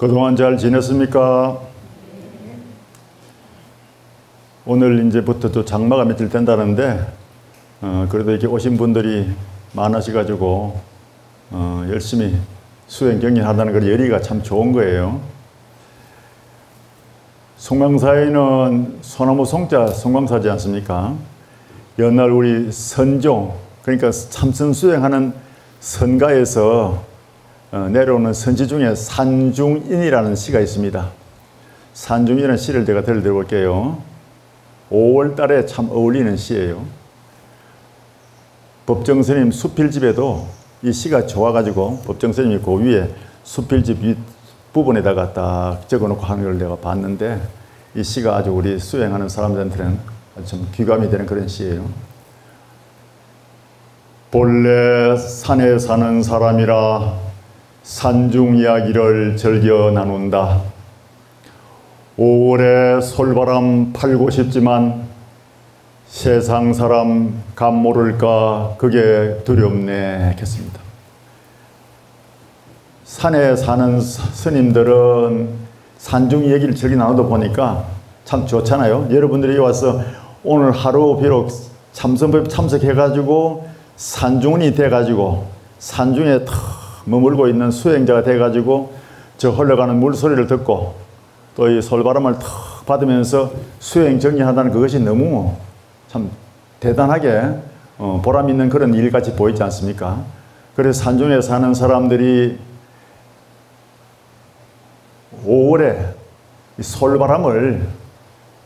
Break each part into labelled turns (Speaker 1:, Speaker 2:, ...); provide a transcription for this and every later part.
Speaker 1: 그동안 잘 지냈습니까? 오늘 이제부터 또 장마가 며칠 된다는데 그래도 이렇게 오신 분들이 많으셔가지고 열심히 수행 경연하다는 그 열의가 참 좋은 거예요. 송광사에는 소나무 송자 송광사지 않습니까? 옛날 우리 선종, 그러니까 참선 수행하는 선가에서 내려오는 선지 중에 산중인이라는 시가 있습니다. 산중인이라는 시를 제가 들려드릴게요. 5월 달에 참 어울리는 시예요. 법정스님 수필집에도 이 시가 좋아가지고 법정스님이 그 위에 수필집 윗 부분에다가 딱 적어놓고 하는 걸 내가 봤는데 이 시가 아주 우리 수행하는 사람들한테는 아주 좀 귀감이 되는 그런 시예요. 본래 산에 사는 사람이라 산중 이야기를 즐겨 나눈다. 5월에 솔바람 팔고 싶지만 세상 사람 감 모를까 그게 두렵네 했겠습니다. 산에 사는 스님들은 산중 얘기를 즐겨 나누다 보니까 참 좋잖아요. 여러분들이 와서 오늘 하루 비록 참선법에 참석해가지고 산중이 돼가지고 산중에 탁 머물고 있는 수행자가 돼가지고 저 흘러가는 물소리를 듣고 또 이 솔바람을 탁 받으면서 수행 정리한다는 그것이 너무 참 대단하게 보람 있는 그런 일같이 보이지 않습니까? 그래서 산중에 사는 사람들이 5월에 이 솔바람을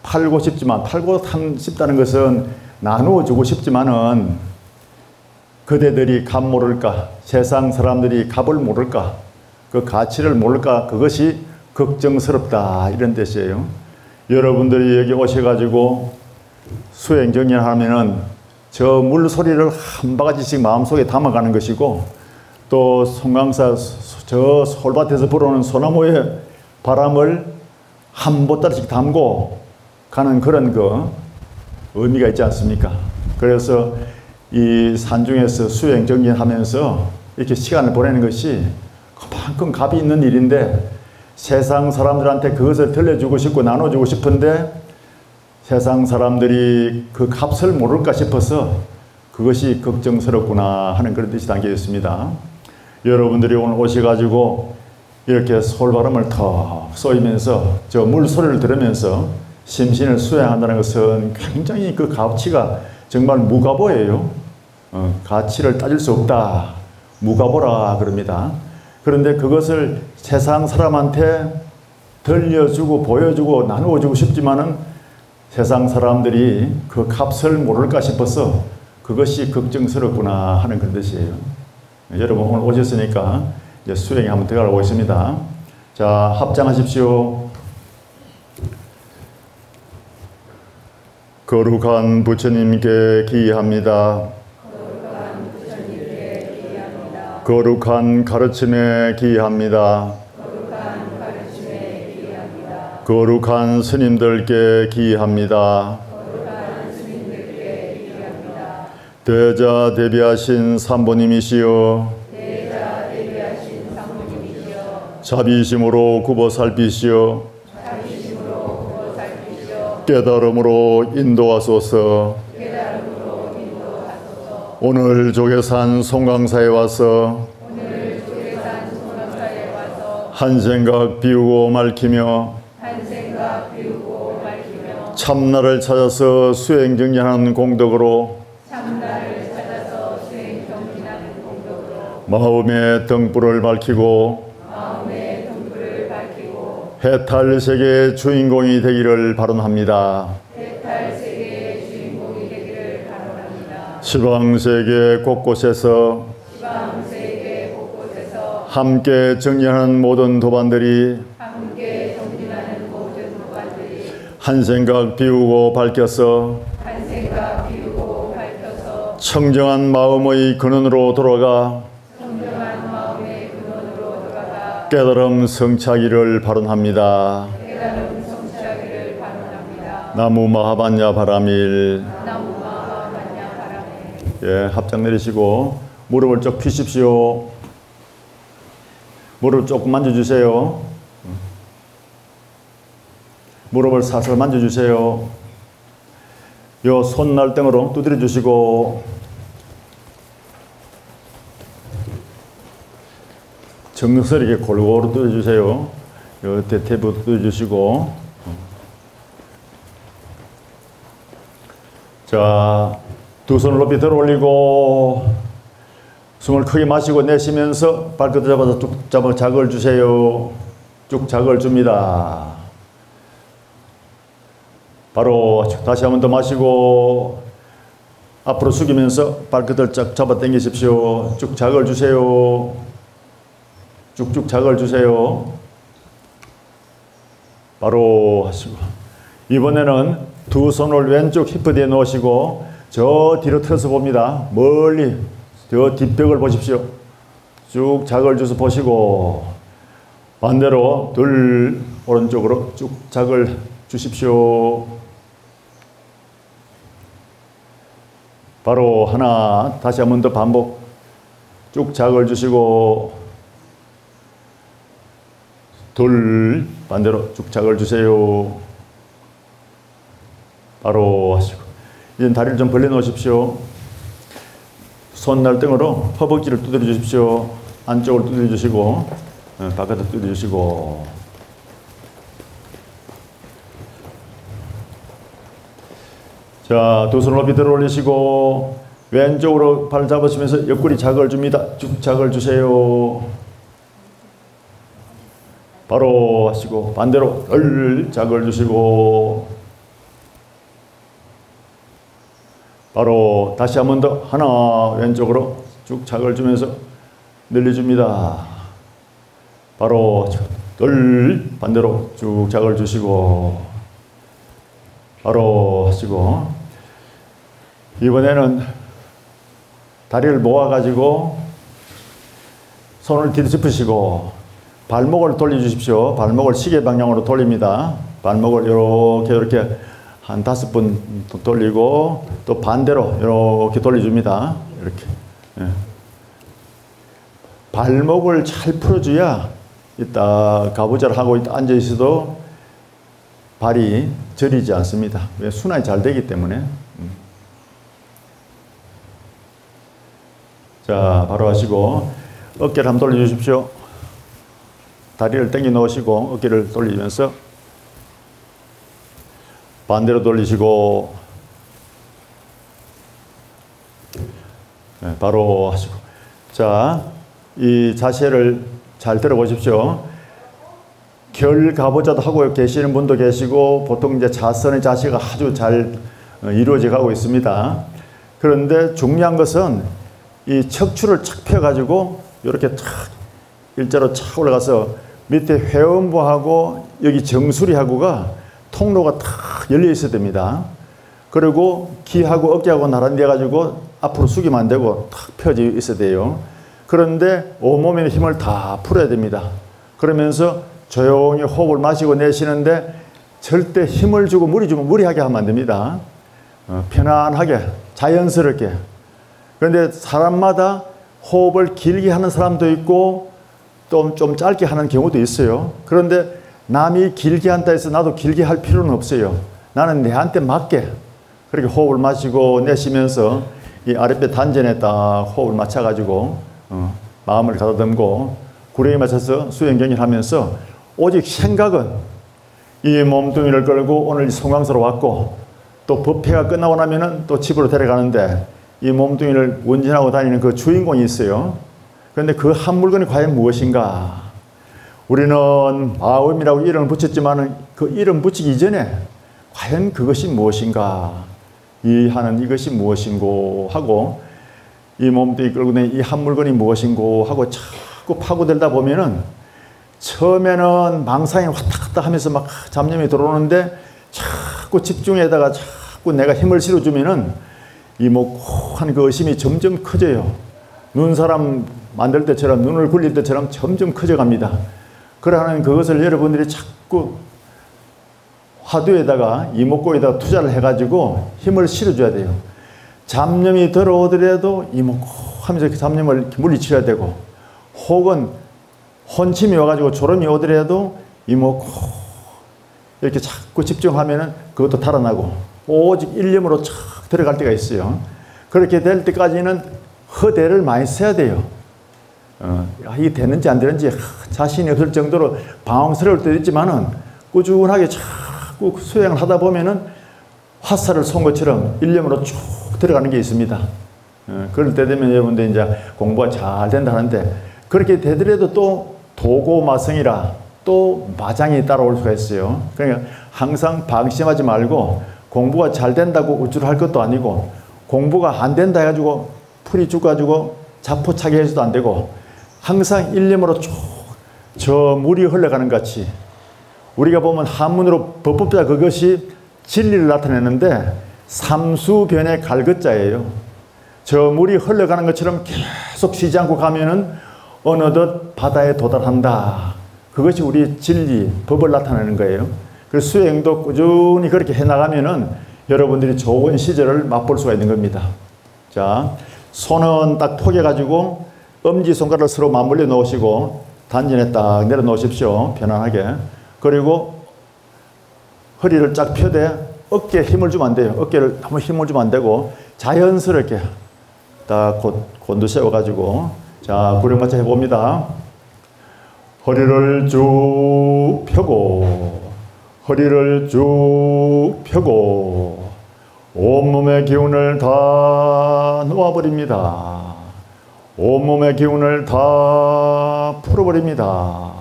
Speaker 1: 팔고 싶지만 팔고 싶다는 것은 나누어 주고 싶지만은 그대들이 값 모를까, 세상 사람들이 값을 모를까, 그 가치를 모를까, 그것이 걱정스럽다 이런 뜻이에요. 여러분들이 여기 오셔가지고 수행 정리하면은 저 물소리를 한 바가지씩 마음속에 담아가는 것이고 또 송광사 저 솔밭에서 불어오는 소나무의 바람을 한 보따리씩 담고 가는 그런 그 의미가 있지 않습니까? 그래서 이 산중에서 수행 정리하면서 이렇게 시간을 보내는 것이 그만큼 값이 있는 일인데 세상 사람들한테 그것을 들려주고 싶고 나눠주고 싶은데 세상 사람들이 그 값을 모를까 싶어서 그것이 걱정스럽구나 하는 그런 뜻이 담겨 있습니다. 여러분들이 오늘 오셔가지고 이렇게 솔바람을 턱 쏘이면서 저 물소리를 들으면서 심신을 수행한다는 것은 굉장히 그 가치가 정말 무가보예요. 가치를 따질 수 없다. 무가보라 그럽니다. 그런데 그것을 세상 사람한테 들려주고 보여주고 나누어주고 싶지만은 세상 사람들이 그 값을 모를까 싶어서 그것이 걱정스럽구나 하는 그런 뜻이에요. 여러분 오늘 오셨으니까 이제 수행에 한번 들어가고 있습니다. 자, 합장하십시오. 거룩한 부처님께 기합니다. 거룩한 가르침에 기합니다. 거룩한 스님들께 기합니다. 대자 대비하신 산보님이시여 자비심으로 굽어 살피시어 깨달음으로 인도하소서. 오늘 조계산 송광사에 와서 한 생각 비우고 맑히며 참나를 찾아서 수행 정리하는 공덕으로 마음의 등불을 밝히고 해탈 세계의 주인공이 되기를 발언합니다. 시방 세계 곳곳에서 함께 정리하는 모든 도반들이 한 생각 비우고 밝혀서 청정한 마음의 근원으로 돌아가 깨달음 성취하기를 발언합니다. 나무 마하반야 바라밀. 예, 합장 내리시고 무릎을 쭉 펴십시오. 무릎 조금 만져주세요. 무릎을 살살 만져주세요. 요 손날등으로 두드려 주시고 정성스럽게 골고루 두드려 주세요. 요 대퇴부 두드려 주시고 자, 두 손을 높이 들어 올리고 숨을 크게 마시고 내쉬면서 발끝을 잡아서 쭉 잡아 자극을 주세요. 쭉 자극을 줍니다. 바로 다시 한 번 더 마시고 앞으로 숙이면서 발끝을 쫙 잡아 당기십시오. 쭉 자극을 주세요. 쭉쭉 자극을 주세요. 바로 하시고 이번에는 두 손을 왼쪽 히프 뒤에 놓으시고 저 뒤로 틀어서 봅니다. 멀리 저 뒷벽을 보십시오. 쭉 자극을 줘서 보시고 반대로 둘 오른쪽으로 쭉 자극을 주십시오. 바로 하나 다시 한 번 더 반복 쭉 자극을 주시고 둘 반대로 쭉 자극을 주세요. 바로 하시고 이제 다리를 좀 벌려 놓으십시오. 손날등으로 허벅지를 두드려 주십시오. 안쪽으로 두드려 주시고 바깥으로 두드려 주시고 자, 두 손을 높이 들어 올리시고 왼쪽으로 발 잡으시면서 옆구리 자극을 줍니다. 쭉 자극을 주세요. 바로 하시고 반대로 덜 자극을 주시고 바로 다시 한 번 더 하나 왼쪽으로 쭉 자극을 주면서 늘려줍니다. 바로 덜 반대로 쭉 자극을 주시고 바로 하시고 이번에는 다리를 모아가지고 손을 뒤집으시고 발목을 돌려주십시오. 발목을 시계 방향으로 돌립니다. 발목을 이렇게 한 5번 돌리고 또 반대로 이렇게 돌려줍니다. 이렇게. 예. 발목을 잘 풀어줘야 이따 가부좌를 하고 앉아 있어도 발이 저리지 않습니다. 왜? 순환이 잘 되기 때문에. 자, 바로 하시고 어깨를 한번 돌려주십시오. 다리를 당겨 놓으시고 어깨를 돌리면서 반대로 돌리시고 네, 바로 하시고 자, 이 자세를 잘 들어보십시오. 결가부좌도 하고 계시는 분도 계시고 보통 이제 자선의 자세가 아주 잘 이루어져 가고 있습니다. 그런데 중요한 것은 이 척추를 착 펴가지고 이렇게 탁 일자로 착 올라가서 밑에 회음부하고 여기 정수리하고가 통로가 탁 열려 있어야 됩니다. 그리고 귀하고 어깨하고 나란히 해가지고 앞으로 숙이면 안 되고 탁 펴져 있어야 돼요. 그런데 온몸에 힘을 다 풀어야 됩니다. 그러면서 조용히 호흡을 마시고 내쉬는데 절대 힘을 주고 무리하게 하면 안 됩니다. 편안하게 자연스럽게. 그런데 사람마다 호흡을 길게 하는 사람도 있고 또 좀 짧게 하는 경우도 있어요. 그런데 남이 길게 한다 해서 나도 길게 할 필요는 없어요. 나는 내한테 맞게 그렇게 호흡을 마시고 내쉬면서 이 아랫배 단전에 딱 호흡을 맞춰가지고 마음을 가다듬고 구령에 맞춰서 수행경을 하면서 오직 생각은 이 몸뚱이를 끌고 오늘 송강사로 왔고 또 법회가 끝나고 나면은 또 집으로 데려가는데 이 몸뚱이를 운전하고 다니는 그 주인공이 있어요. 그런데 그 한 물건이 과연 무엇인가? 우리는 마음이라고 이름을 붙였지만 그 이름 붙이기 이전에 과연 그것이 무엇인가? 이 하는 이것이 무엇인고 하고 이 몸뚱이 끌고 다니는 이 한 물건이 무엇인고 하고 자꾸 파고들다 보면은 처음에는 망상이 왔다 갔다 하면서 막 잡념이 들어오는데 자꾸 집중에다가 자꾸 내가 힘을 실어주면은 이목한 그 의심이 점점 커져요. 눈사람 만들 때처럼 눈을 굴릴 때처럼 점점 커져갑니다. 그러는 그것을 여러분들이 자꾸 화두에다가 이목구에다가 투자를 해가지고 힘을 실어줘야 돼요. 잡념이 들어오더라도 이목하면서 그 잡념을 물리쳐야 되고 혹은 혼침이 와가지고 졸음이 오더라도 이목구 이렇게 자꾸 집중하면은 그것도 달아나고 오직 일념으로 쫙 들어갈 때가 있어요. 그렇게 될 때까지는 허대를 많이 써야 돼요. 이게 되는지 안 되는지 자신이 없을 정도로 방황스러울 때도 있지만은 꾸준하게 자꾸 수행을 하다 보면은 화살을 쏜 것처럼 일념으로 쭉 들어가는 게 있습니다. 그럴 때 되면 여러분들 이제 공부가 잘 된다 하는데, 그렇게 되더라도 또 도고마성이라 또 마장이 따라올 수가 있어요. 그러니까 항상 방심하지 말고, 공부가 잘 된다고 우쭐할 것도 아니고, 공부가 안 된다 해가지고 풀이 쭉 가지고 자포차게 해서도 안 되고, 항상 일념으로 쭉 저 물이 흘러가는 것 같이, 우리가 보면 한문으로 법법자 그것이 진리를 나타내는데 삼수변의 갈것자예요. 저 물이 흘러가는 것처럼 계속 쉬지 않고 가면은 어느덧 바다에 도달한다. 그것이 우리 진리, 법을 나타내는 거예요. 그래서 수행도 꾸준히 그렇게 해나가면은 여러분들이 좋은 시절을 맛볼 수가 있는 겁니다. 자, 손은 딱 포개가지고 엄지손가락을 서로 맞물려 놓으시고 단전에 딱 내려놓으십시오. 편안하게. 그리고 허리를 쫙 펴대 어깨에 힘을 주면 안 돼요. 어깨를 한번 힘을 주면 안 되고 자연스럽게 딱 곤두 세워가지고, 자, 구령마차 해봅니다. 허리를 쭉 펴고, 허리를 쭉 펴고, 온몸의 기운을 다 놓아버립니다. 온몸의 기운을 다 풀어버립니다.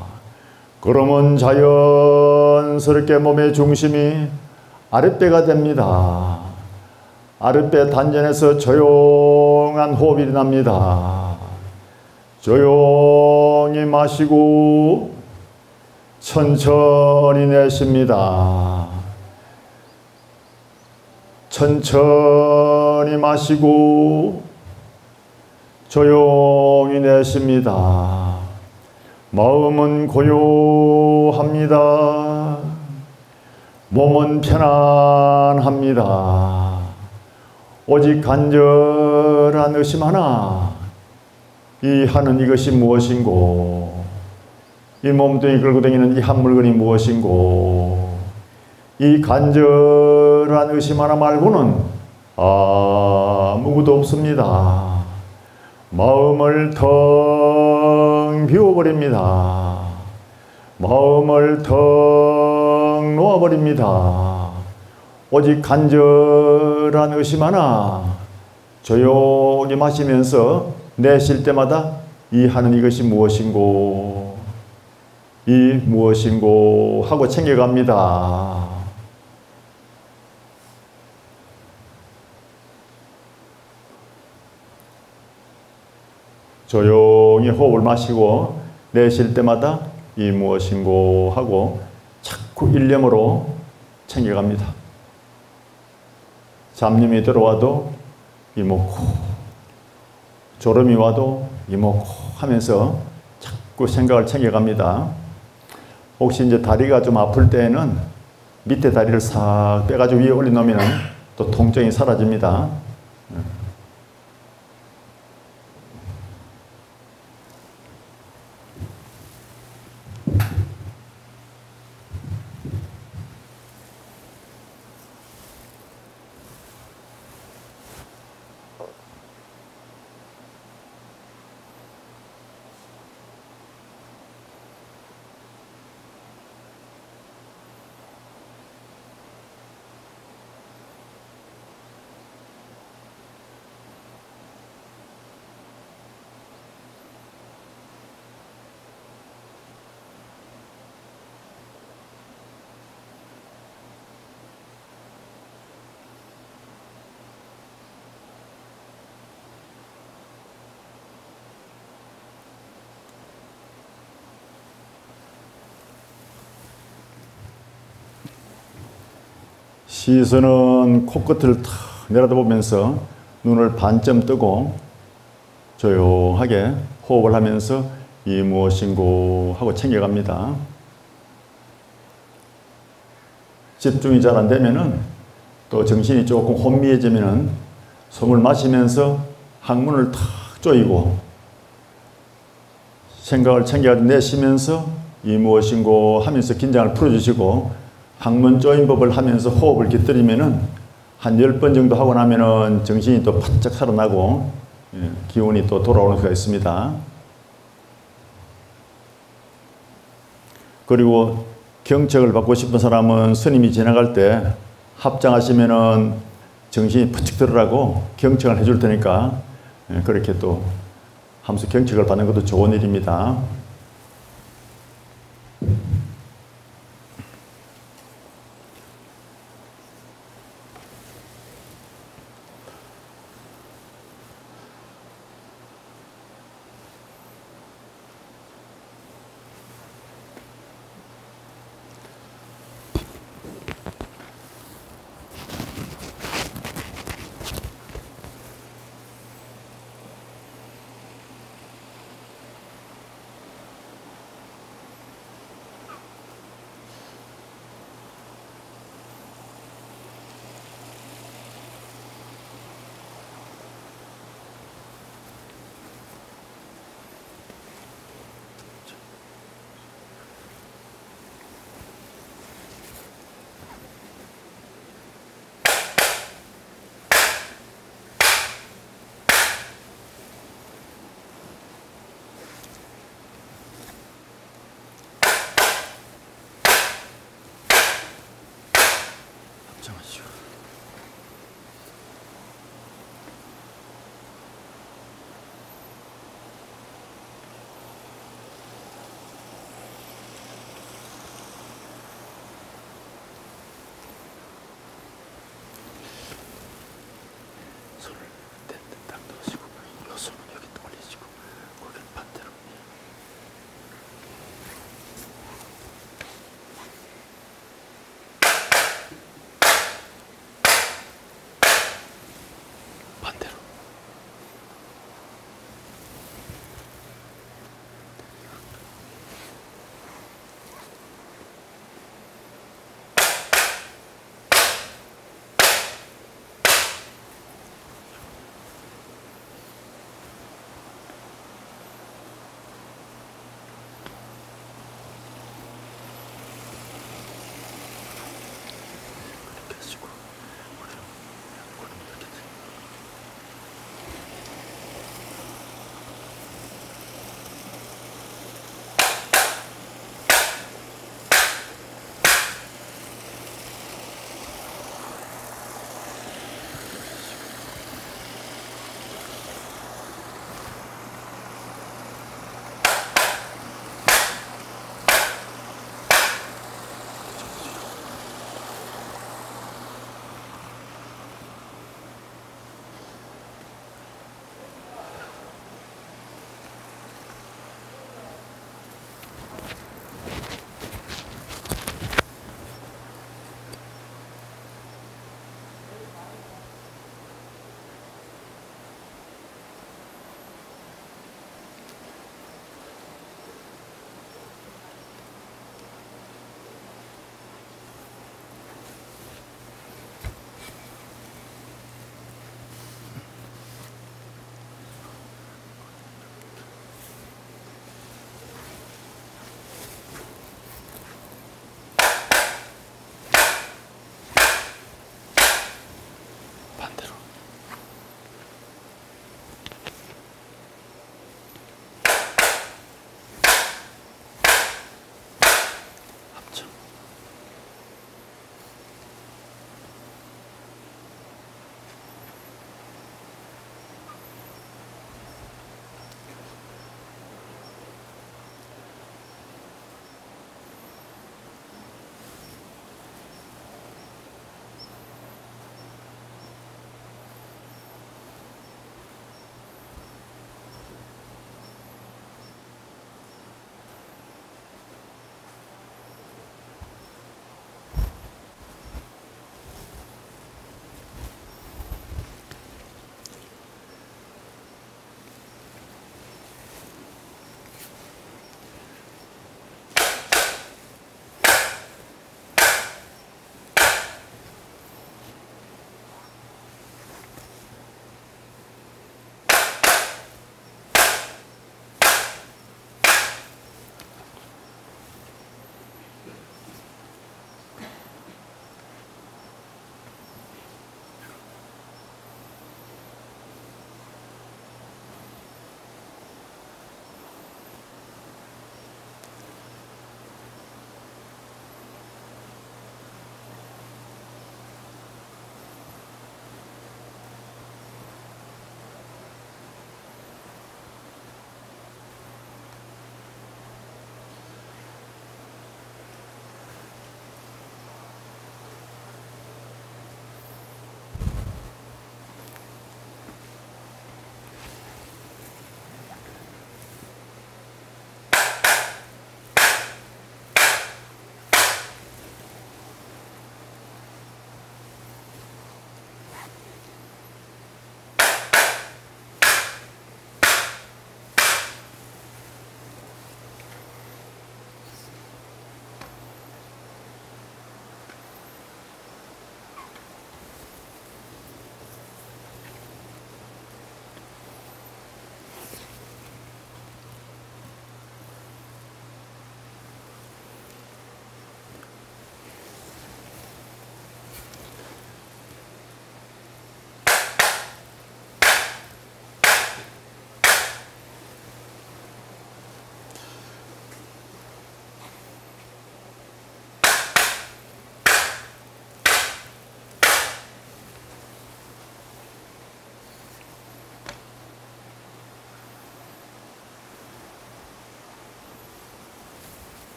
Speaker 1: 그러면 자연스럽게 몸의 중심이 아랫배가 됩니다. 아랫배 단전에서 조용한 호흡이 일어납니다. 조용히 마시고 천천히 내쉽니다. 천천히 마시고 조용히 내쉽니다. 마음은 고요합니다. 몸은 편안합니다. 오직 간절한 의심 하나, 이 하는 이것이 무엇인고, 이 몸뚱이 끌고 다니는 이 한 물건이 무엇인고, 이 간절한 의심 하나 말고는 아무것도 없습니다. 마음을 텅 비워버립니다. 마음을 텅 놓아버립니다. 오직 간절한 의심 하나 조용히 마시면서 내쉴 때마다 이 하는 이것이 무엇인고, 이 무엇인고 하고 챙겨갑니다. 조용히 호흡을 마시고 내쉴 때마다 이 무엇인고 하고 자꾸 일념으로 챙겨갑니다. 잡념이 들어와도 이목구, 졸음이 와도 이목구 하면서 자꾸 생각을 챙겨갑니다. 혹시 이제 다리가 좀 아플 때에는 밑에 다리를 싹 빼가지고 위에 올려놓으면 또 통증이 사라집니다. 시선은 코끝을 탁 내려다보면서 눈을 반쯤 뜨고 조용하게 호흡을 하면서 이 무엇인고 하고 챙겨갑니다. 집중이 잘 안 되면은 또 정신이 조금 혼미해지면은 숨을 마시면서 항문을 탁 조이고 생각을 챙겨 내쉬면서 이 무엇인고 하면서 긴장을 풀어주시고 항문 조인법을 하면서 호흡을 깃들이면은 한 10번 정도 하고 나면은 정신이 또 바짝 살아나고 기운이 또 돌아오는 수가 있습니다. 그리고 경책을 받고 싶은 사람은 스님이 지나갈 때 합장하시면은 정신이 푸측 들으라고 경책을 해줄 테니까 그렇게 또 하면서 경책을 받는 것도 좋은 일입니다.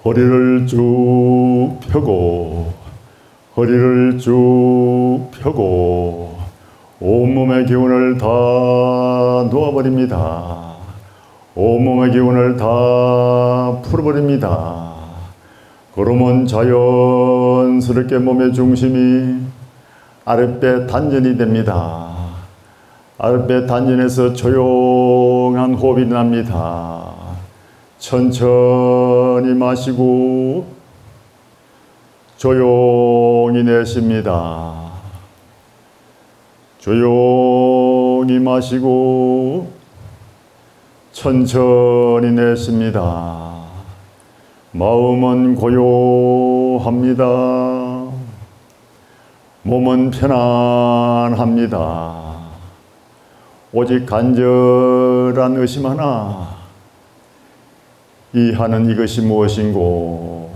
Speaker 1: 허리를 쭉 펴고 허리를 쭉 펴고 온몸의 기운을 다 놓아버립니다. 온몸의 기운을 다 풀어버립니다. 그러면 자연스럽게 몸의 중심이 아랫배 단전이 됩니다. 아랫배 단전에서 조용한 호흡이 납니다. 천천히 마시고 조용히 내쉽니다. 조용히 마시고 천천히 내쉽니다. 마음은 고요합니다. 몸은 편안합니다. 오직 간절한 의심 하나, 이 하는 이것이 무엇인고,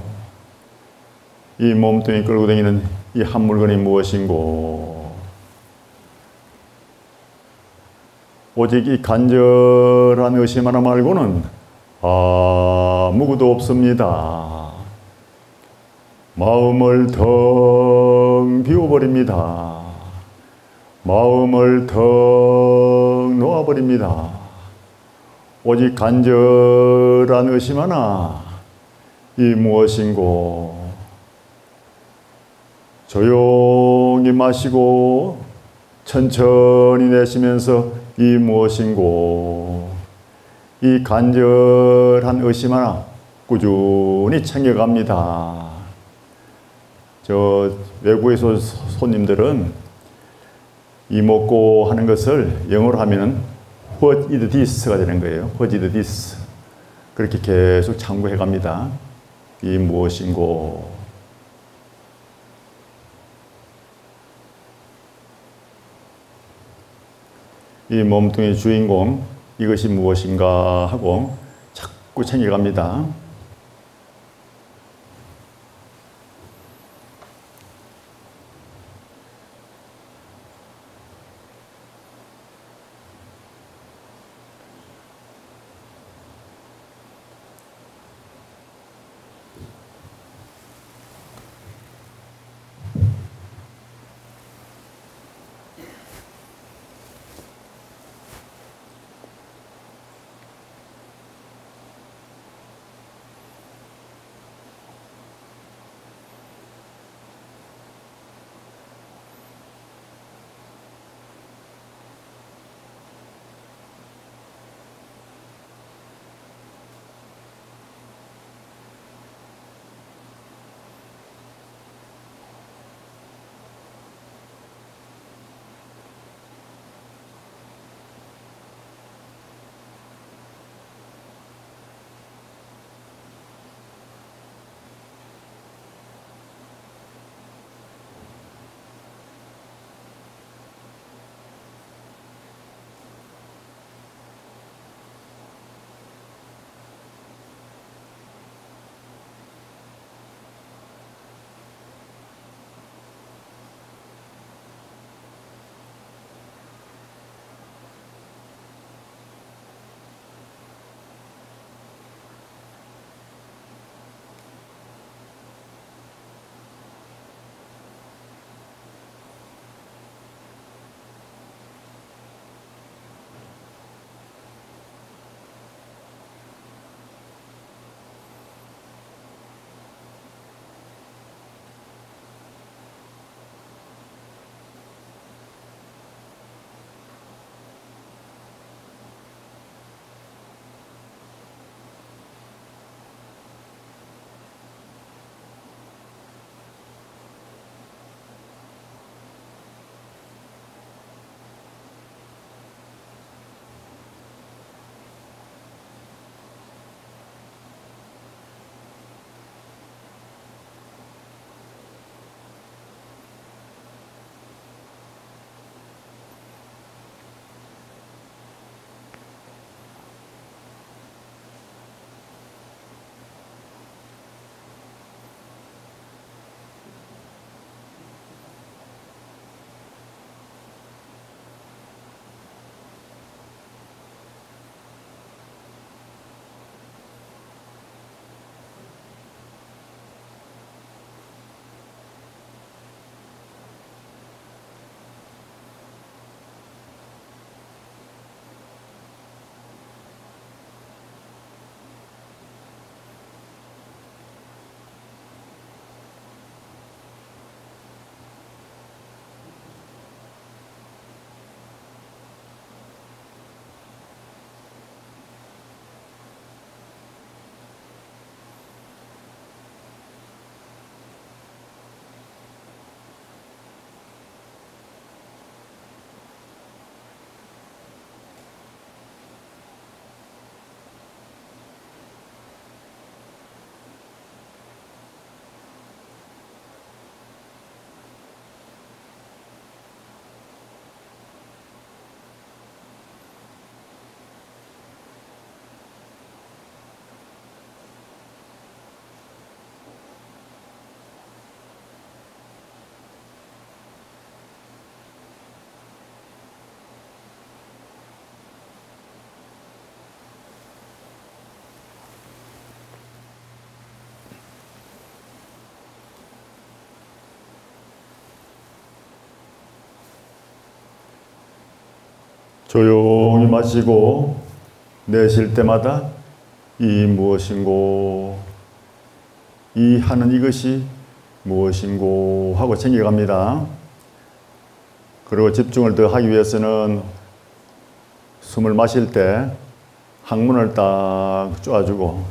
Speaker 1: 이 몸뚱이 끌고 다니는 이 한 물건이 무엇인고, 오직 이 간절한 의심 하나 말고는 아무것도 없습니다. 마음을 텅 비워버립니다. 마음을 텅 놓아버립니다. 오직 간절한 의심 하나, 이 무엇인고, 조용히 마시고 천천히 내쉬면서 이 무엇인고, 이 간절한 의심 하나 꾸준히 챙겨갑니다. 저 외국에서 손님들은 이먹고 하는 것을 영어로 하면은 What is this가 되는 거예요. What is this? 그렇게 계속 참고해 갑니다. 이 무엇인고. 이 몸뚱이 주인공, 이것이 무엇인가 하고 자꾸 챙겨갑니다. 조용히 마시고 내쉴 때마다 이 무엇인고, 이 하는 이것이 무엇인고 하고 챙겨갑니다. 그리고 집중을 더 하기 위해서는 숨을 마실 때 항문을 딱 쪼아주고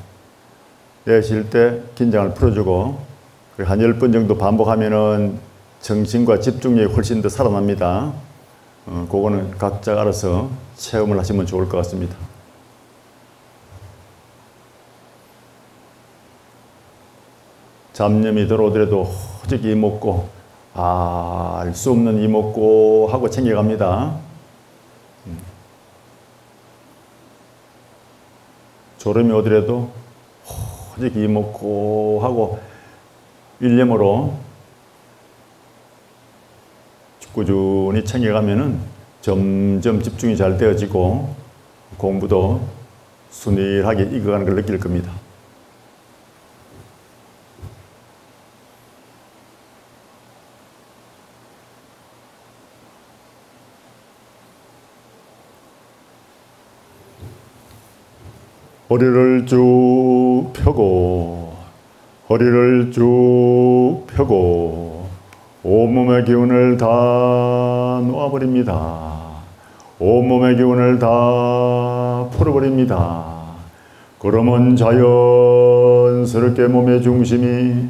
Speaker 1: 내쉴 때 긴장을 풀어주고 한 10번 정도 반복하면은 정신과 집중력이 훨씬 더 살아납니다. 그거는 각자 알아서 체험을 하시면 좋을 것 같습니다. 잡념이 들어오더라도 호적이 이먹고 알 수 없는 이먹고 하고 챙겨갑니다. 졸음이 오더라도 호적이 이먹고 하고 일념으로 꾸준히 챙겨가면은 점점 집중이 잘 되어지고 공부도 순일하게 익어가는 걸 느낄 겁니다. 허리를 쭉 펴고 허리를 쭉 펴고 온몸의 기운을 다 놓아버립니다. 온몸의 기운을 다 풀어버립니다. 그러면 자연스럽게 몸의 중심이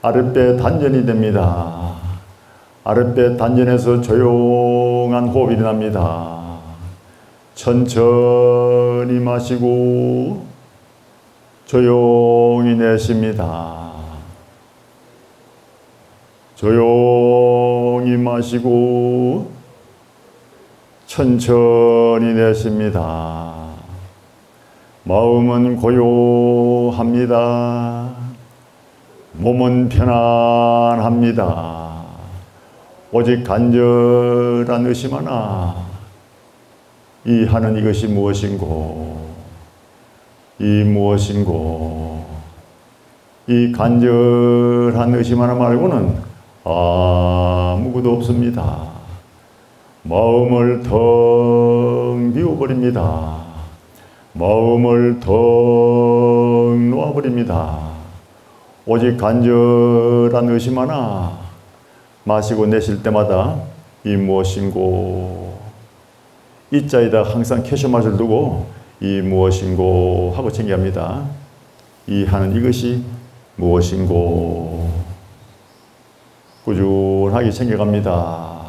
Speaker 1: 아랫배 단전이 됩니다. 아랫배 단전에서 조용한 호흡이 일어납니다. 천천히 마시고 조용히 내쉽니다. 조용히 마시고 천천히 내쉽니다. 마음은 고요합니다. 몸은 편안합니다. 오직 간절한 의심 하나, 이 하는 이것이 무엇인고, 이 무엇인고, 이 간절한 의심 하나 말고는 아무것도 없습니다. 마음을 텅 비워버립니다. 마음을 텅 놓아버립니다. 오직 간절한 의심 하나, 마시고 내쉴 때마다 이 무엇인고, 이 자에다 항상 캐셔맛을 두고 이 무엇인고 하고 챙겨갑니다. 이 하는 이것이 무엇인고 꾸준하게 챙겨갑니다.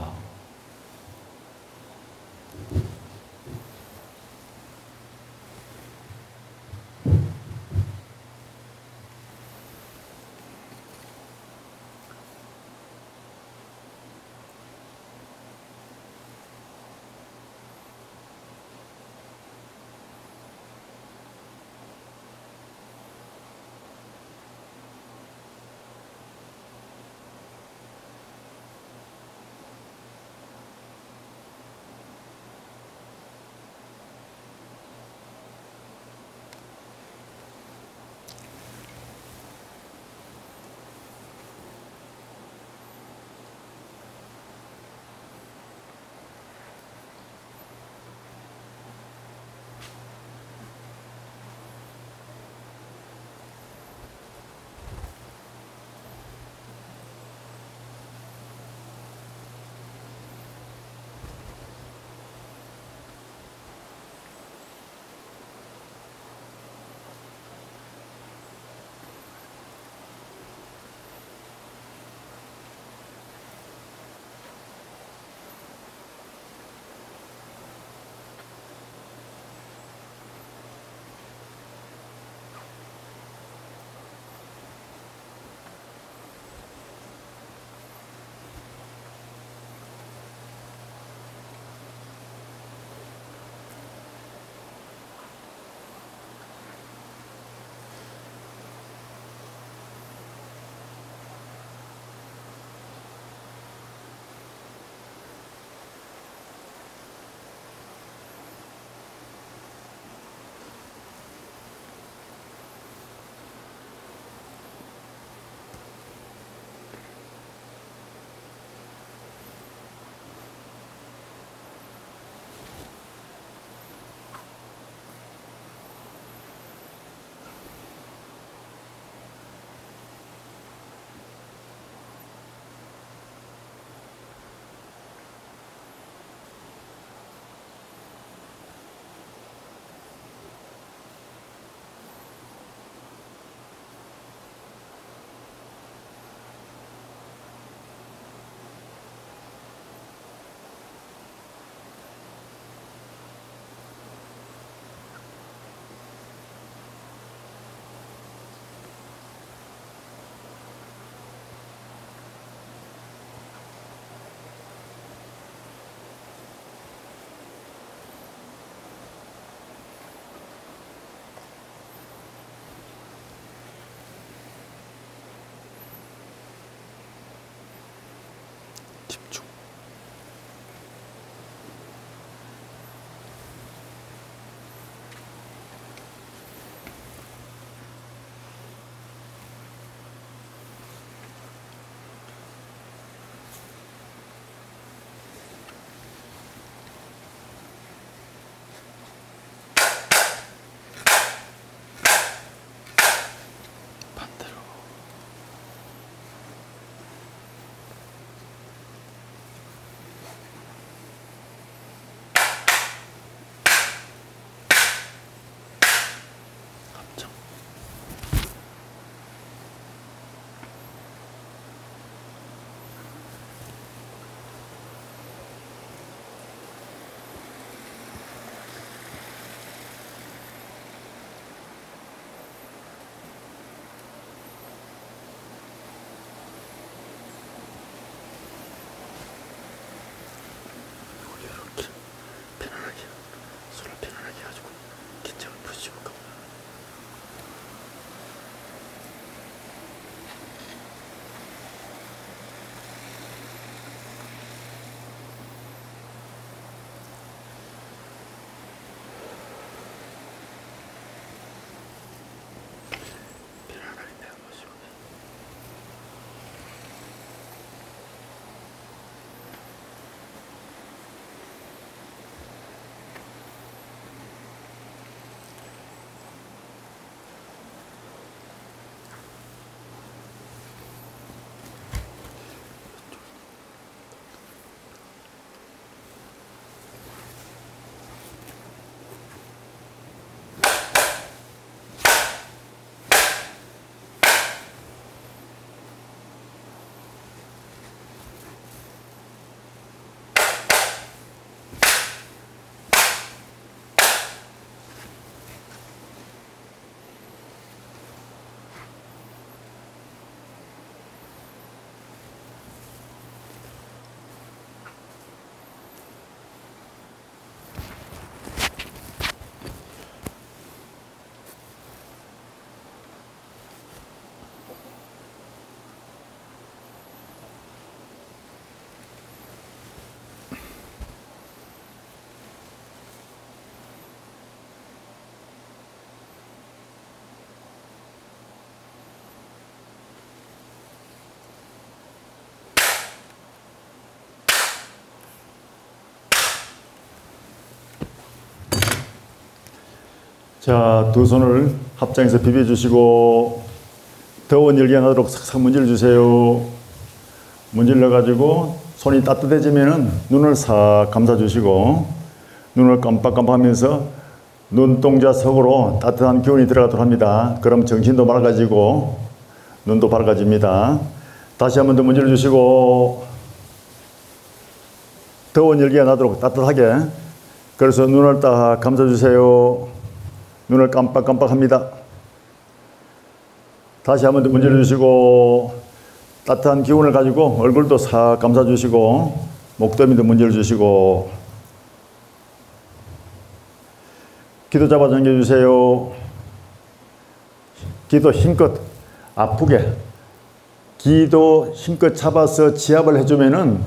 Speaker 1: 자, 두 손을 합장해서 비벼주시고 더운 열기가 나도록 싹싹 문질러 주세요. 문질러 가지고 손이 따뜻해지면은 눈을 싹 감싸 주시고 눈을 깜빡깜빡하면서 눈동자 속으로 따뜻한 기운이 들어가도록 합니다. 그럼 정신도 맑아지고 눈도 밝아집니다. 다시 한 번 더 문질러 주시고 더운 열기가 나도록 따뜻하게, 그래서 눈을 딱 감싸 주세요. 눈을 깜빡깜빡합니다. 다시 한 번 더 문질러 주시고 따뜻한 기운을 가지고 얼굴도 싹 감싸 주시고 목덜미도 문질러 주시고 기도 잡아 당겨 주세요. 기도 힘껏 아프게 기도 힘껏 잡아서 지압을 해주면은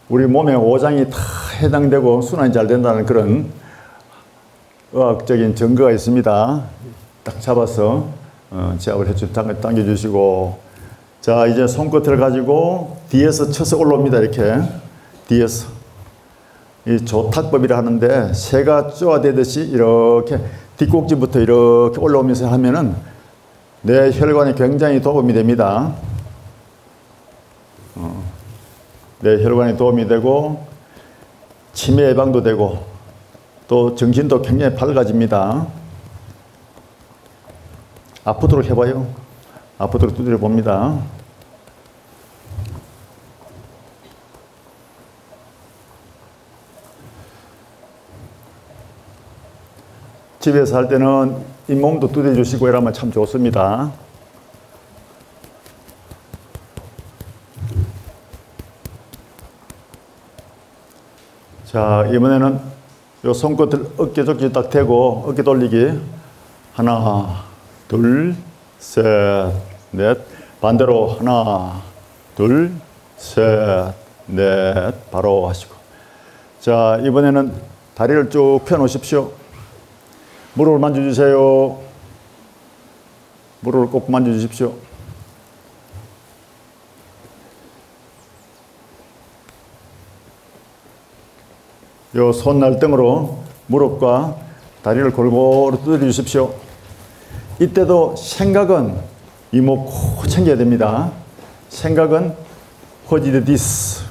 Speaker 1: 우리 몸의 오장이 다 해당되고 순환이 잘 된다는 그런 의학적인 증거가 있습니다. 딱 잡아서 지압을 당겨주시고, 자, 이제 손끝을 가지고 뒤에서 쳐서 올라옵니다. 이렇게 뒤에서 이 조탁법이라 하는데 새가 쪼아대듯이 이렇게 뒷꼭지부터 이렇게 올라오면서 하면은 내 혈관에 굉장히 도움이 됩니다. 내 혈관에 도움이 되고 치매 예방도 되고 또 정신도 굉장히 밝아집니다. 아프도록 해봐요. 아프도록 두드려 봅니다. 집에서 할 때는 잇몸도 두드려 주시고 이러면 참 좋습니다. 자, 이번에는 요 손끝을 어깨 쪽지 딱 대고 어깨 돌리기. 하나, 둘, 셋, 넷. 반대로 하나, 둘, 셋, 넷. 바로 하시고. 자, 이번에는 다리를 쭉 펴 놓으십시오. 무릎을 만져주세요. 무릎을 꼭 만져주십시오. 요 손날등으로 무릎과 다리를 골고루 두드려 주십시오. 이때도 생각은 이목 코 챙겨야 됩니다. 생각은 What is this?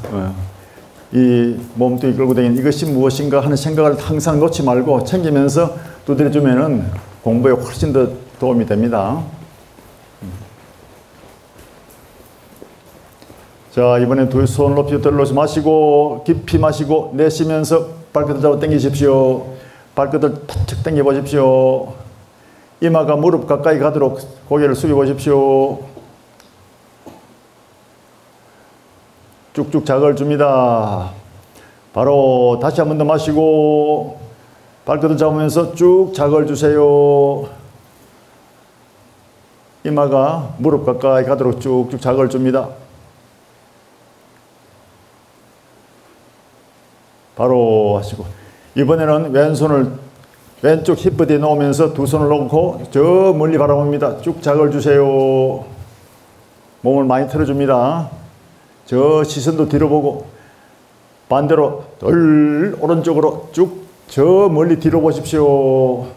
Speaker 1: 이 몸뚱이 끌고 다니는 이것이 무엇인가 하는 생각을 항상 놓지 말고 챙기면서 두드려주면은 공부에 훨씬 더 도움이 됩니다. 자, 이번엔 두 손 높이 들러서 마시고 깊이 마시고 내쉬면서 발끝을 잡아 당기십시오. 발끝을 탁 당겨 보십시오. 이마가 무릎 가까이 가도록 고개를 숙여 보십시오. 쭉쭉 자극을 줍니다. 바로 다시 한 번 더 마시고 발끝을 잡으면서 쭉 자극을 주세요. 이마가 무릎 가까이 가도록 쭉쭉 자극을 줍니다. 바로 하시고, 이번에는 왼손을 왼쪽 힙버디에 놓으면서 두 손을 놓고 저 멀리 바라봅니다. 쭉 자극을 주세요. 몸을 많이 틀어줍니다. 저 시선도 뒤로 보고 반대로 오른쪽으로 쭉 저 멀리 뒤로 보십시오.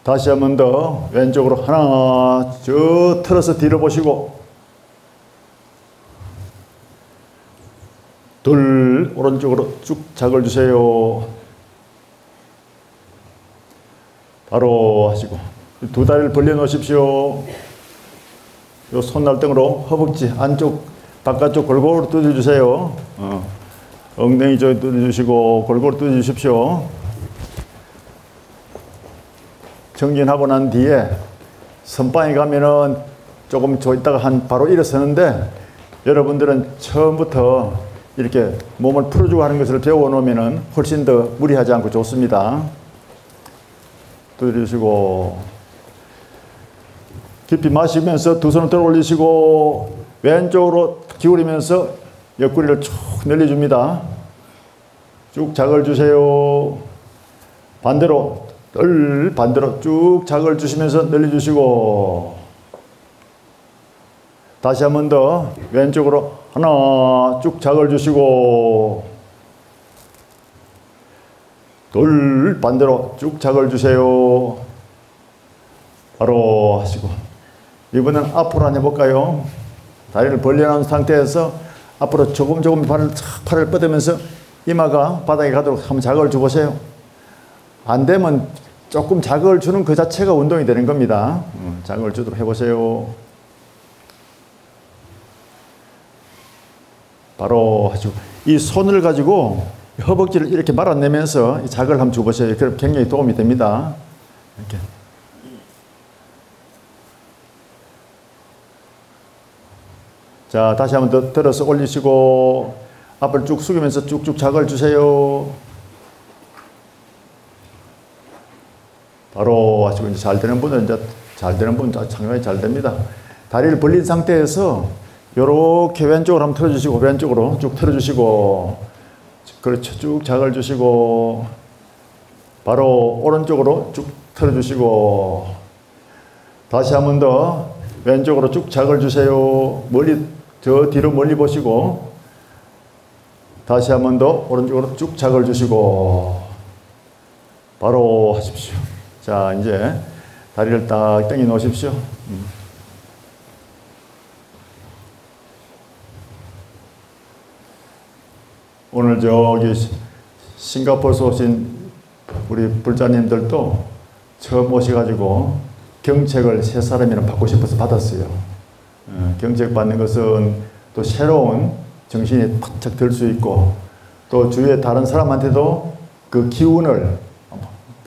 Speaker 1: 다시 한 번 더 왼쪽으로 하나 저 틀어서 뒤로 보시고 둘 오른쪽으로 쭉 자극을 주세요. 바로 하시고 두 다리를 벌려 놓으십시오. 요 손날등으로 허벅지 안쪽 바깥쪽 골고루 두드려 주세요. 엉덩이 쪽 두드려 주시고 골고루 두드려 주십시오. 정진하고 난 뒤에 선방에 가면은 조금 있다가 바로 일어서는데 여러분들은 처음부터 이렇게 몸을 풀어주고 하는 것을 배워 놓으면은 훨씬 더 무리하지 않고 좋습니다. 두드려 주시고 깊이 마시면서 두 손을 들어 올리시고 왼쪽으로 기울이면서 옆구리를 쭉 늘려줍니다. 쭉 자극을 주세요. 반대로 반대로 쭉 자극을 주시면서 늘려주시고 다시 한 번 더 왼쪽으로 하나 쭉 자극을 주시고 둘, 반대로 쭉 작을 주세요. 바로 하시고, 이번엔 앞으로 한번 해볼까요? 다리를 벌려놓은 상태에서 앞으로 조금 팔을 뻗으면서 이마가 바닥에 가도록 한번 자극을 줘보세요. 안 되면 조금 자극을 주는 그 자체가 운동이 되는 겁니다. 자극을 주도록 해보세요. 바로 하시고, 이 손을 가지고 허벅지를 이렇게 말아내면서 자극을 한번 줘보세요. 그럼 굉장히 도움이 됩니다. 이렇게. 자, 다시 한번 더 들어서 올리시고 앞을 쭉 숙이면서 쭉쭉 자극을 주세요. 바로 하시고, 이제 잘 되는 분은 상당히 잘 됩니다. 다리를 벌린 상태에서 요렇게 왼쪽으로 한번 틀어주시고, 왼쪽으로 쭉 틀어주시고, 그렇죠. 쭉 자극을 주시고, 바로 오른쪽으로 쭉 틀어주시고, 다시 한 번 더 왼쪽으로 쭉 자극을 주세요. 저 뒤로 멀리 보시고, 다시 한 번 더 오른쪽으로 쭉 자극을 주시고, 바로 하십시오. 자, 이제 다리를 딱 당겨 놓으십시오. 오늘 저기 싱가포르에서 오신 우리 불자님들도 처음 오셔가지고 경책을 세 사람이나 받고 싶어서 받았어요. 경책 받는 것은 또 새로운 정신이 바짝 들 수 있고, 또 주위에 다른 사람한테도 그 기운을,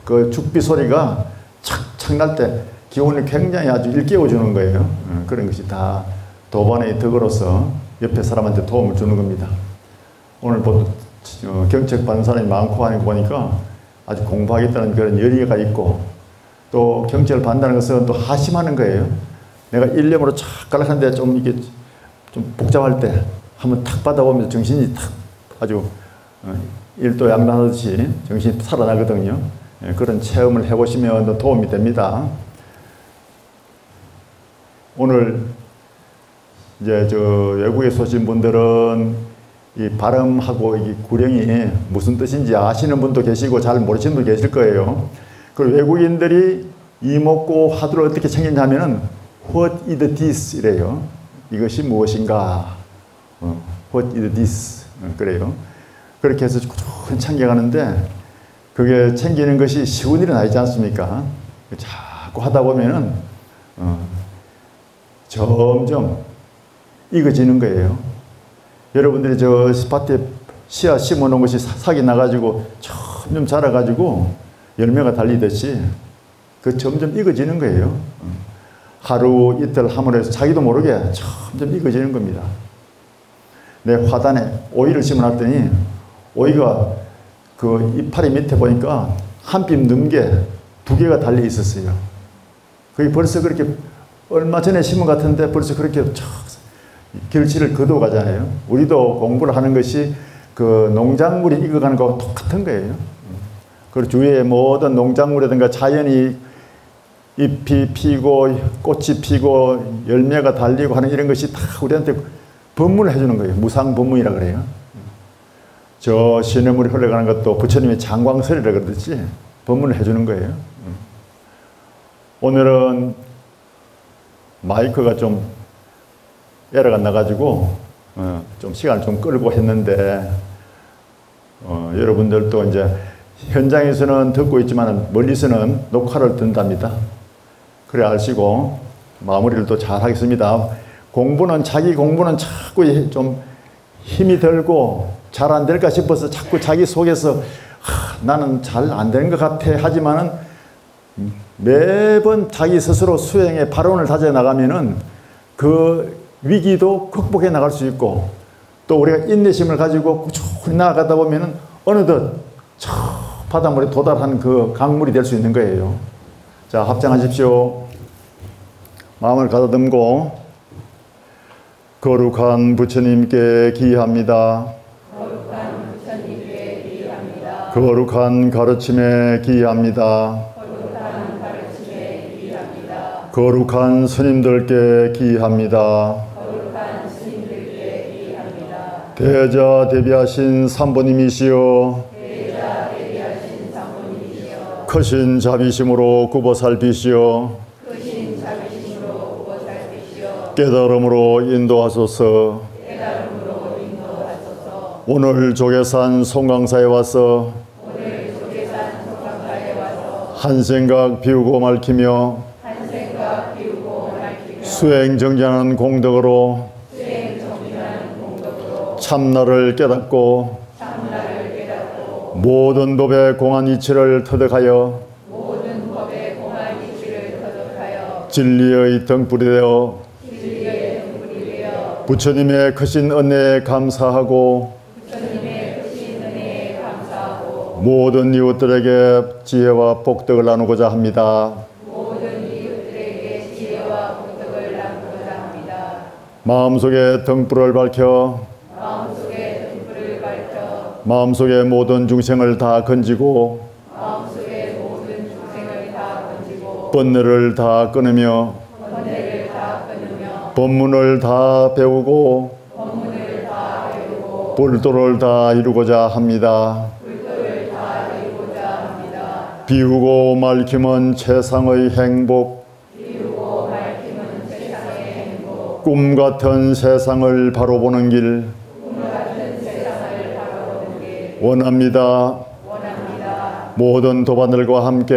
Speaker 1: 그 죽비 소리가 착착 날 때 기운을 굉장히 아주 일깨워주는 거예요. 그런 것이 다 도반의 덕으로서 옆에 사람한테 도움을 주는 겁니다. 오늘 경책 받는 사람이 많고 하는 거 보니까 아주 공부하겠다는 그런 열의가 있고, 또 경책을 받는다는 것은 또 하심하는 거예요. 내가 일념으로 착 가락하는데 좀 이게 좀 복잡할 때 한번 탁 받아보면 정신이 탁 아주 일도양단하듯이 정신이 살아나거든요. 그런 체험을 해보시면 도움이 됩니다. 오늘 이제 저 외국에서 오신 분들은 이 발음하고 이 구령이 무슨 뜻인지 아시는 분도 계시고 잘 모르시는 분도 계실 거예요. 그리고 외국인들이 이목구 화두를 어떻게 챙기냐면은 What is this? 이래요. 이것이 무엇인가? What is this? 그래요. 그렇게 해서 꾸준히 챙겨가는데, 그게 챙기는 것이 쉬운 일은 아니지 않습니까? 자꾸 하다 보면은 점점 익어지는 거예요. 여러분들이 저 밭에 씨앗 심어놓은 것이 싹이 나가지고 점점 자라가지고 열매가 달리듯이 그 점점 익어지는 거예요. 하루 이틀 함으로 해서 자기도 모르게 점점 익어지는 겁니다. 내 화단에 오이를 심어놨더니 오이가 그 이파리 밑에 보니까 한 뼘 넘게 2개가 달려 있었어요. 그게 벌써 그렇게 얼마 전에 심은 것 같은데 벌써 그렇게 결실을 거두어 가잖아요. 우리도 공부를 하는 것이 그 농작물이 익어가는 거하고 똑같은 거예요. 그리고 주위에 모든 농작물이라든가 자연이 잎이 피고 꽃이 피고 열매가 달리고 하는 이런 것이 다 우리한테 법문을 해주는 거예요. 무상법문이라 그래요. 저 시냇물이 흘러가는 것도 부처님의 장광설이라 그러듯이 법문을 해주는 거예요. 오늘은 마이크가 좀 에러가 나가지고 좀 시간을 좀 끌고 했는데, 여러분들도 이제 현장에서는 듣고 있지만 멀리서는 녹화를 듣는답니다. 그래 아시고 마무리를 또 잘 하겠습니다. 자기 공부는 자꾸 좀 힘이 들고 잘 안 될까 싶어서 자꾸 자기 속에서 나는 잘 안 되는 것 같아 하지만은 매번 자기 스스로 수행에 발언을 다져 나가면은 그 위기도 극복해 나갈 수 있고, 또 우리가 인내심을 가지고 꾸준히 나아가다 보면은 어느덧 저 바닷물에 도달한 그 강물이 될 수 있는 거예요. 자, 합장하십시오. 마음을 가다듬고 거룩한 부처님께 기합니다.
Speaker 2: 거룩한 부처님께 기합니다.
Speaker 1: 거룩한 가르침에 기합니다.
Speaker 2: 거룩한 가르침에 기합니다.
Speaker 1: 거룩한 스님들께 기합니다.
Speaker 2: 거룩한 스님들께 기합니다.
Speaker 1: 대자 대비하신 삼보님이시여,
Speaker 2: 대자 대비하신
Speaker 1: 크신 자비심으로 굽어 살피시어
Speaker 2: 크신 자비심으로 굽어 살피시어
Speaker 1: 깨달음으로 인도하소서.
Speaker 2: 깨달음으로 인도하소서.
Speaker 1: 오늘 조계산 송강사에 와서
Speaker 2: 오늘 조계산 소강가에 와서
Speaker 1: 한 생각 비우고 맑히며
Speaker 2: 한 생각 비우고 밝히며
Speaker 1: 수행정진하는 공덕으로
Speaker 2: 수행 정진하는 공덕으로
Speaker 1: 참나를 깨닫고
Speaker 2: 참나를 깨닫고
Speaker 1: 모든 법의 공한 이치를 터득하여
Speaker 2: 모든 법의 공한 이치를 터득하여
Speaker 1: 진리의 등불이 되어
Speaker 2: 진리의 등불이 되어
Speaker 1: 부처님의 크신 은혜에 감사하고
Speaker 2: 부처님의 크신 은혜에 감사하고
Speaker 1: 모든 이웃들에게 지혜와 복덕을 나누고자 합니다.
Speaker 2: 모든 이웃들에게 지혜와 복덕을 나누고자 합니다.
Speaker 1: 마음속에 등불을 밝혀
Speaker 2: 마음속에 등불을 밝혀
Speaker 1: 마음속에 모든 중생을 다 건지고
Speaker 2: 마음속에 모든 중생을 다 건지고
Speaker 1: 번뇌를 다 끊으며
Speaker 2: 번뇌를 다 끊으며
Speaker 1: 법문을 다 배우고
Speaker 2: 법문을 다 배우고
Speaker 1: 불도를 다 이루고자 합니다.
Speaker 2: 불도를 다 이루고자 합니다.
Speaker 1: 비우고 맑힘은 세상의 행복,
Speaker 2: 비우고 밝힘은 세상의 행복,
Speaker 1: 꿈 같은 세상을 바로 보는 길
Speaker 2: 꿈 같은 세상을 바라보는 길
Speaker 1: 원합니다.
Speaker 2: 원합니다.
Speaker 1: 모든 도반들과 함께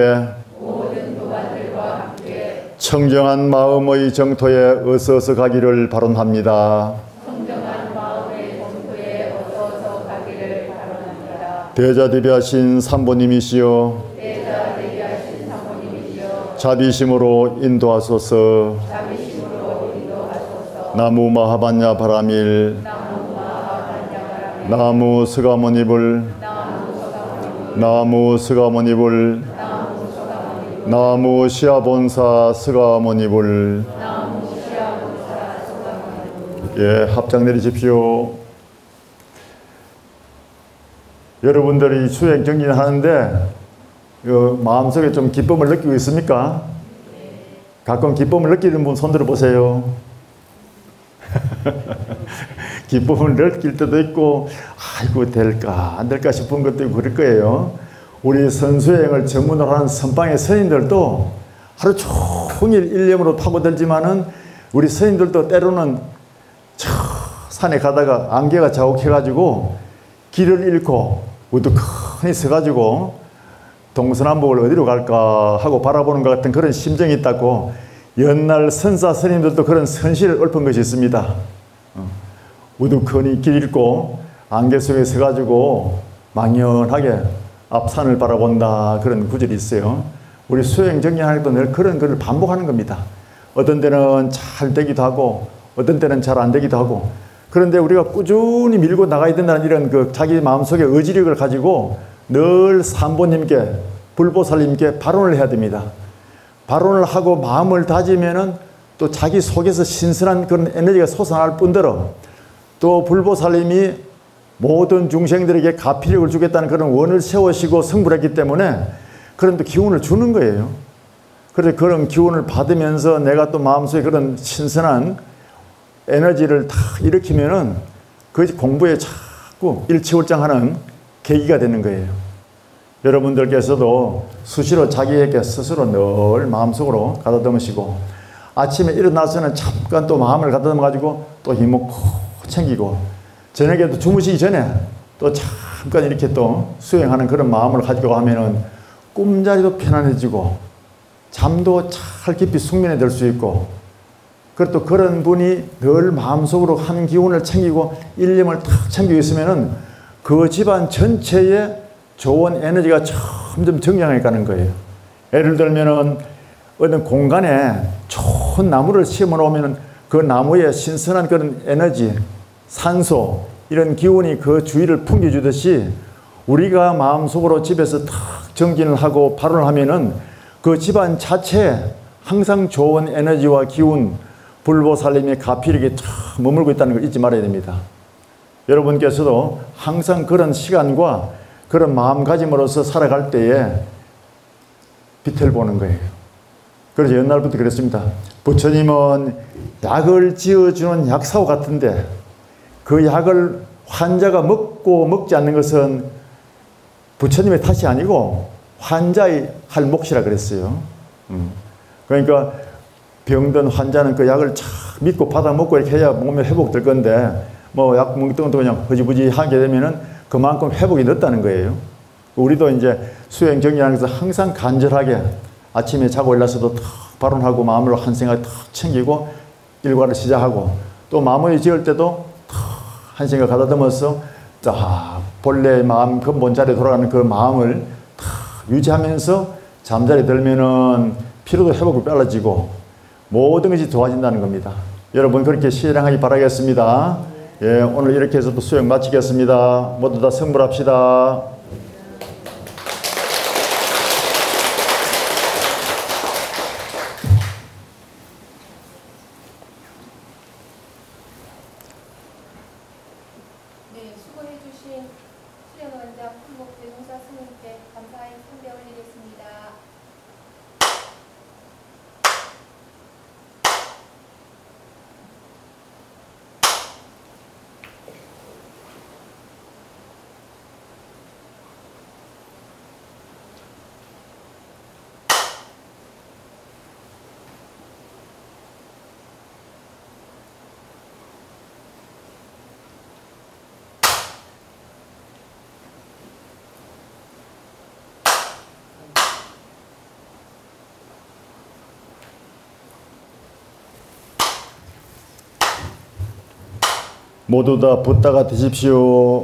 Speaker 2: 모든 도반들과 함께
Speaker 1: 청정한 마음의 정토에 어서서 가기를 발언합니다.
Speaker 2: 청정한 마음의 정토에 어서서 가기를 바랍니다.
Speaker 1: 대자대비하신 삼보님이시여
Speaker 2: 대자 대비하신 사모님이시여
Speaker 1: 자비심으로 인도하소서.
Speaker 2: 자비심으로 인도하소서.
Speaker 1: 나무 마하반야 바라밀
Speaker 2: 나무 마하반야바라밀
Speaker 1: 나무 스가모니불
Speaker 2: 나무 서가모니
Speaker 1: 나무 스가모니불
Speaker 2: 나무 서가모니
Speaker 1: 나무 시아본사 스가모니불.
Speaker 2: 나무 시아본사 서가모니.
Speaker 1: 예, 합장 내리십시오. 여러분들이 수행 정진하는데 마음속에 좀 기쁨을 느끼고 있습니까? 가끔 기쁨을 느끼는 분 손들어 보세요. 기쁨을 느낄 때도 있고 아이고 될까 안 될까 싶은 것도 있고 그럴 거예요. 우리 선수행을 전문으로 하는 선방의 스님들도 하루 종일 일념으로 파고들지만은 우리 스님들도 때로는 저 산에 가다가 안개가 자욱해가지고 길을 잃고 우두커니 서가지고 동서남북을 어디로 갈까 하고 바라보는 것 같은 그런 심정이 있다고 옛날 선사 스님들도 그런 선실을 읊은 것이 있습니다. 우두커니 길 잃고 안개 속에 서가지고 막연하게 앞산을 바라본다 그런 구절이 있어요. 우리 수행 정진할 때도 늘 그런 것을 반복하는 겁니다. 어떤 때는 잘 되기도 하고 어떤 때는 잘 안 되기도 하고 그런데 우리가 꾸준히 밀고 나가야 된다는 이런 그 자기 마음속의 의지력을 가지고 늘 삼보님께 불보살님께 발언을 해야 됩니다. 발언을 하고 마음을 다지면은 또 자기 속에서 신선한 그런 에너지가 솟아날 뿐더러 또 불보살님이 모든 중생들에게 가피력을 주겠다는 그런 원을 세우시고 성불했기 때문에 그런 또 기운을 주는 거예요. 그래서 그런 기운을 받으면서 내가 또 마음속에 그런 신선한 에너지를 다 일으키면은 그 공부에 자꾸 일치월장하는 계기가 되는 거예요. 여러분들께서도 수시로 자기에게 스스로 늘 마음속으로 가다듬으시고 아침에 일어나서는 잠깐 또 마음을 가다듬어 가지고 또 힘을 콕 챙기고 저녁에도 주무시기 전에 또 잠깐 이렇게 또 수행하는 그런 마음을 가지고 하면은 꿈자리도 편안해지고 잠도 잘 깊이 숙면에 들 수 있고 그리고 또 그런 분이 늘 마음속으로 한 기운을 챙기고 일념을 탁 챙기고 있으면은 그 집안 전체에 좋은 에너지가 점점 정량해 가는 거예요. 예를 들면은 어떤 공간에 좋은 나무를 심어 놓으면은 그 나무에 신선한 그런 에너지, 산소, 이런 기운이 그 주위를 풍겨주듯이 우리가 마음속으로 집에서 탁 정진을 하고 발언을 하면은 그 집안 자체에 항상 좋은 에너지와 기운, 불보살님의 가피력이 탁 머물고 있다는 걸 잊지 말아야 됩니다. 여러분께서도 항상 그런 시간과 그런 마음가짐으로서 살아갈 때에 빛을 보는 거예요. 그래서 옛날부터 그랬습니다. 부처님은 약을 지어주는 약사와 같은데 그 약을 환자가 먹고 먹지 않는 것은 부처님의 탓이 아니고 환자의 할 몫이라 그랬어요. 그러니까 병든 환자는 그 약을 참 믿고 받아 먹고 이렇게 해야 몸이 회복될 건데 뭐 약 먹던 그냥 허지부지 하게 되면은 그만큼 회복이 늦다는 거예요. 우리도 이제 수행 정리하면서 항상 간절하게 아침에 자고 일어나서도 탁 발언하고 마음으로 한 생각 탁 챙기고 일과를 시작하고 또 마무리 지을 때도 탁 한 생각 가다듬어서 자 본래 마음 근본 자리에 돌아가는 그 마음을 탁 유지하면서 잠자리 들면은 피로도 회복이 빨라지고 모든 것이 좋아진다는 겁니다. 여러분 그렇게 실행하기 바라겠습니다. 예, 오늘 이렇게 해서 또 수행 마치겠습니다. 모두 다 성불합시다.
Speaker 3: 네, 수고해주신 수련원장 한복 대종사 스님께 감사의 선배 올리겠습니다.
Speaker 1: 모두 다 붓다가 드십시오.